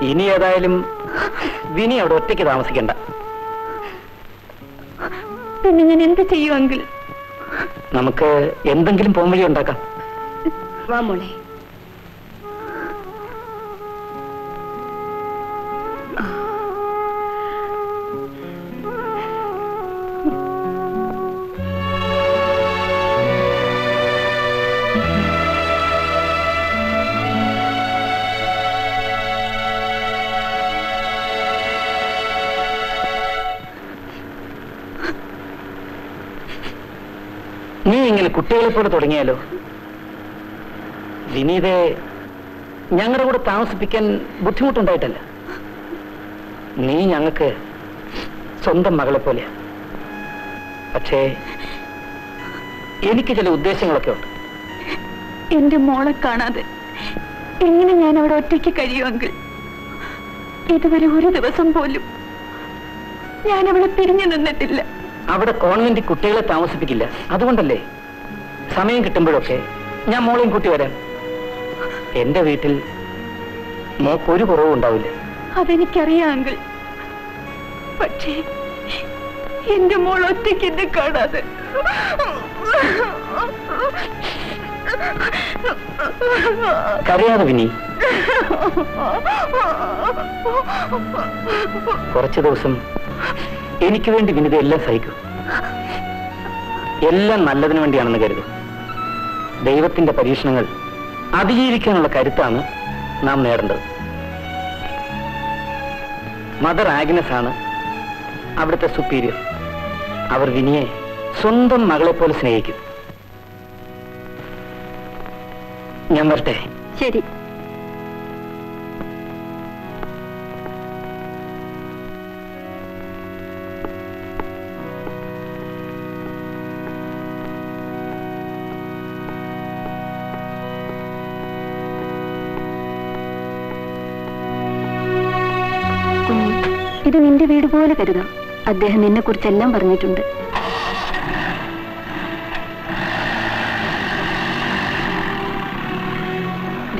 ഇനി ഏതായാലും വിനി അവിടെ ഒറ്റയ്ക്ക് താമസിക്കണ്ട. പിന്നെ ഞാൻ എന്ത് ചെയ്യും അങ്കിൾ? നമുക്ക് എന്തെങ്കിലും പോംവഴി ഉണ്ടാക്കാം. വാ മോളെ. നീ ഇങ്ങനെ കുട്ടികളെ പോലെ തുടങ്ങിയാലോ? വിനീതെ ഞങ്ങളുടെ കൂടെ താമസിപ്പിക്കാൻ ബുദ്ധിമുട്ടുണ്ടായിട്ടല്ല. നീ ഞങ്ങൾക്ക് സ്വന്തം മകളെ പോലെയാ. പക്ഷേ എനിക്ക് ചില ഉദ്ദേശങ്ങളൊക്കെ ഉണ്ട്. എന്റെ മോളെ കാണാതെ എങ്ങനെ ഞാൻ അവിടെ ഒറ്റയ്ക്ക് കഴിയുമെങ്കിൽ? ഇതുവരെ ഒരു ദിവസം പോലും ഞാൻ അവളെ പിരിഞ്ഞു നിന്നിട്ടില്ല. അവിടെ കോൺവെന്റ് കുട്ടികളെ താമസിപ്പിക്കില്ല. അതുകൊണ്ടല്ലേ സമയം കിട്ടുമ്പോഴൊക്കെ ഞാൻ മോളെയും കൂട്ടി വരാം. എന്റെ വീട്ടിൽ മോക്കൊരു കുറവും ഉണ്ടാവില്ല. അതെനിക്കറിയാം അങ്കിൾ. പക്ഷേ എന്റെ മോൾ ഒറ്റയ്ക്ക് എന്നെ കാണാതെ കരയാതെ വിനി. കുറച്ചു ദിവസം എനിക്ക് വേണ്ടി വിനിത എല്ലാം സഹിക്കും. എല്ലാം നല്ലതിനു വേണ്ടിയാണെന്ന് കരുതും. ദൈവത്തിന്റെ പരീക്ഷണങ്ങൾ അതിജീവിക്കാനുള്ള കരുത്താണ് നാം നേടേണ്ടത്. മദർ ആഗ്നസ് ആണ് അവിടുത്തെ സുപ്പീരിയർ. അവർ വിനിയെ സ്വന്തം മകളെ പോലെ സ്നേഹിക്കും. ഞാൻ വരട്ടെ? ശരി. ഇത് നിന്റെ വീട് പോലെ കരുതാം. അദ്ദേഹം നിന്നെ കുറിച്ചെല്ലാം പറഞ്ഞിട്ടുണ്ട്.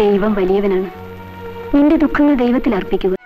ദൈവം വലിയവനാണ്. നിന്റെ ദുഃഖങ്ങൾ ദൈവത്തിൽ അർപ്പിക്കുക.